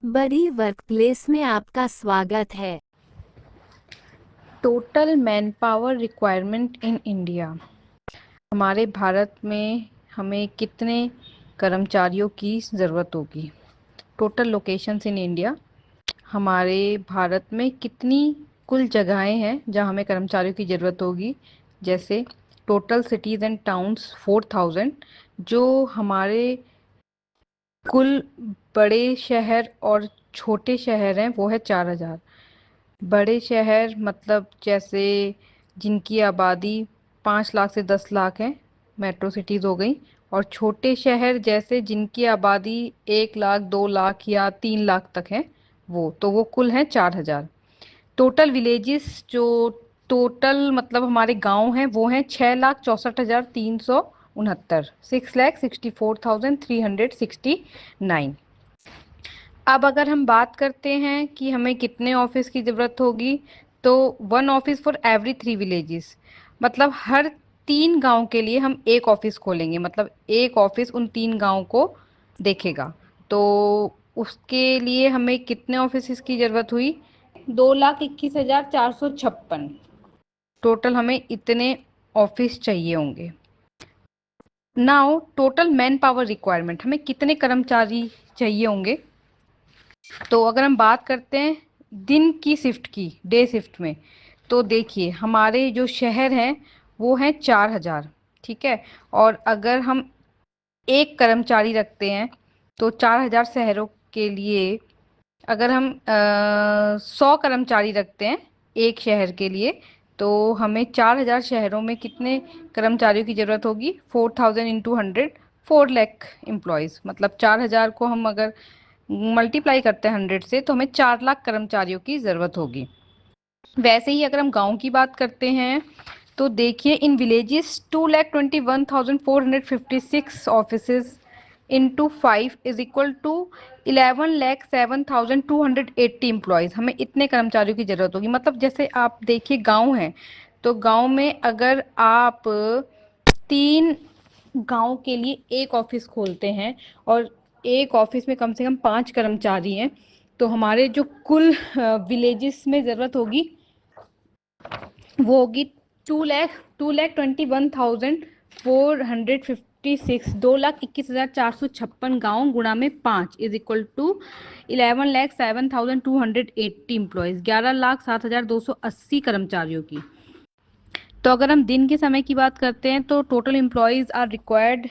बड़ी वर्कप्लेस में आपका स्वागत है। Total man power requirement in India. हमारे भारत में हमें कितने कर्मचारियों की ज़रूरत होगी? Total locations in India. हमारे भारत में कितनी कुल जगहें हैं जहां हमें कर्मचारियों की ज़रूरत होगी? जैसे टोटल सिटीज़ एंड टाउन्स 4000, जो हमारे कुल बड़े शहर और छोटे शहर हैं वो है 4000। बड़े शहर मतलब जैसे जिनकी आबादी 5 लाख से 10 लाख है, मेट्रो सिटीज़ हो गई। और छोटे शहर जैसे जिनकी आबादी 1 लाख 2 लाख या 3 लाख तक है, वो कुल हैं 4000। टोटल विलेजेस जो टोटल मतलब हमारे गांव हैं वो हैं 6,64,369, 6,64,369। अब अगर हम बात करते हैं कि हमें कितने ऑफिस की ज़रूरत होगी, तो 1 ऑफिस फॉर एवरी 3 विलेजेस, मतलब हर 3 गांव के लिए हम एक ऑफिस खोलेंगे, मतलब एक ऑफिस उन 3 गांव को देखेगा। तो उसके लिए हमें कितने ऑफिस की ज़रूरत हुई? 2,21,456। टोटल हमें इतने ऑफिस चाहिए होंगे। Now total man power requirement, हमें कितने कर्मचारी चाहिए होंगे? तो अगर हम बात करते हैं दिन की शिफ्ट की, डे शिफ्ट में, तो देखिए हमारे जो शहर हैं वो हैं 4000, ठीक है। और अगर हम एक कर्मचारी रखते हैं तो 4000 शहरों के लिए, अगर हम 100 कर्मचारी रखते हैं एक शहर के लिए, तो हमें 4000 शहरों में कितने कर्मचारियों की ज़रूरत होगी? 4000 × 100, 4 लाख एम्प्लॉयज़। मतलब 4000 को हम अगर मल्टीप्लाई करते हैं 100 से, तो हमें 4 लाख कर्मचारियों की ज़रूरत होगी। वैसे ही अगर हम गांव की बात करते हैं, तो देखिए इन villages 2,21,456 offices into 5 is equal to 11,07,280 employees. हमें इतने कर्मचारियों की ज़रूरत होगी। मतलब जैसे आप देखिए गांव है, तो गांव में अगर आप 3 गांव के लिए एक ऑफिस खोलते हैं और एक ऑफिस में कम से कम 5 कर्मचारी हैं, तो हमारे जो कुल विलेजेस में ज़रूरत होगी वो होगी 2,21,456। 2,21,456 गाँव गुणा में 5 इज इक्वल टू 11,07,280 एम्प्लॉयज़, 11,07,280 कर्मचारियों की। तो अगर हम दिन के समय की बात करते हैं, तो total employees are required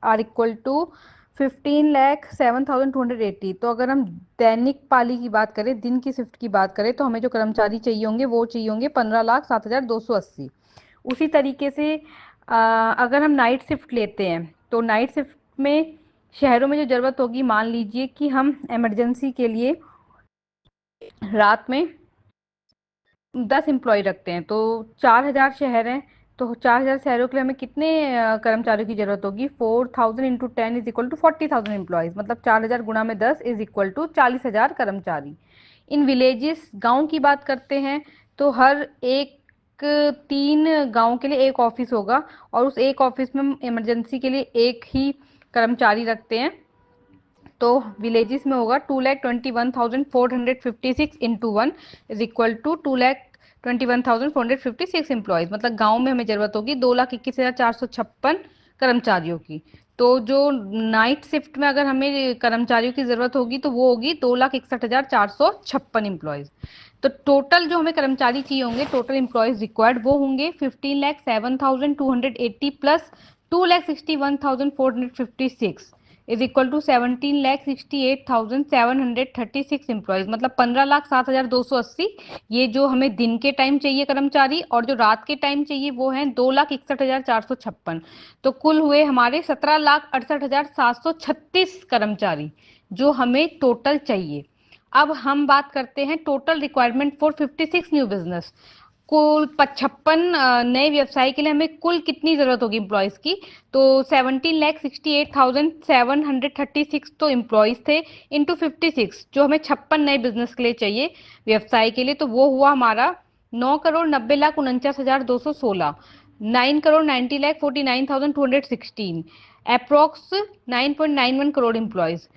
are equal to 15,07,280। तो अगर हम दैनिक पाली की बात करें, दिन की शिफ्ट की बात करें, तो हमें जो कर्मचारी चाहिए होंगे वो चाहिए होंगे 15,07,280। उसी तरीके से अगर हम नाइट शिफ्ट लेते हैं, तो नाइट शिफ्ट में शहरों में जो ज़रूरत होगी, मान लीजिए कि हम इमरजेंसी के लिए रात में 10 एम्प्लॉय रखते हैं, तो 4000 शहर हैं, तो 4000 शहरों के लिए हमें कितने कर्मचारियों की जरूरत होगी? 4,000 × 10 इज इक्वल टू 40,000 एम्प्लॉयज़। मतलब 4000 गुणा में 10 इज इक्वल टू 40,000 कर्मचारी। इन विलेजेस गांव की बात करते हैं, तो हर एक 3 गांव के लिए एक ऑफिस होगा, और उस एक ऑफिस में हम इमरजेंसी के लिए एक ही कर्मचारी रखते हैं। तो विलेजेस में होगा 2,21,456 into 1 is equal to 2,21,456 employees. मतलब गांव में हमें ज़रूरत होगी 2,21,456 कर्मचारियों की। तो जो नाइट शिफ्ट में अगर हमें कर्मचारियों की ज़रूरत होगी, तो वो होगी 2,61,456 एम्प्लॉयज़। तो टोटल जो हमें कर्मचारी चाहिए होंगे, टोटल एम्प्लॉयज़ रिक्वायर्ड, वो होंगे 15,07,280 plus 2,61,456 is equal to 17,68,736 employees. मतलब 15,07,280। ये जो हमें दिन के टाइम चाहिए कर्मचारी, और जो रात के टाइम चाहिए वो है 2,61,456। तो कुल हुए हमारे 17,68,736 कर्मचारी जो हमें टोटल चाहिए। अब हम बात करते हैं total requirement for 56 new business. कुल 55 नए व्यवसाय के लिए हमें कुल कितनी जरूरत होगी एम्प्लॉयज की? तो 17,68,736 तो एम्प्लॉयज थे, इंटू 56 जो हमें 56 नए बिजनेस के लिए चाहिए, व्यवसाय के लिए, तो वो हुआ हमारा 9,90,49,216, 9,90,49,216, अप्रोक्स 9.91 करोड़ एम्प्लॉयज।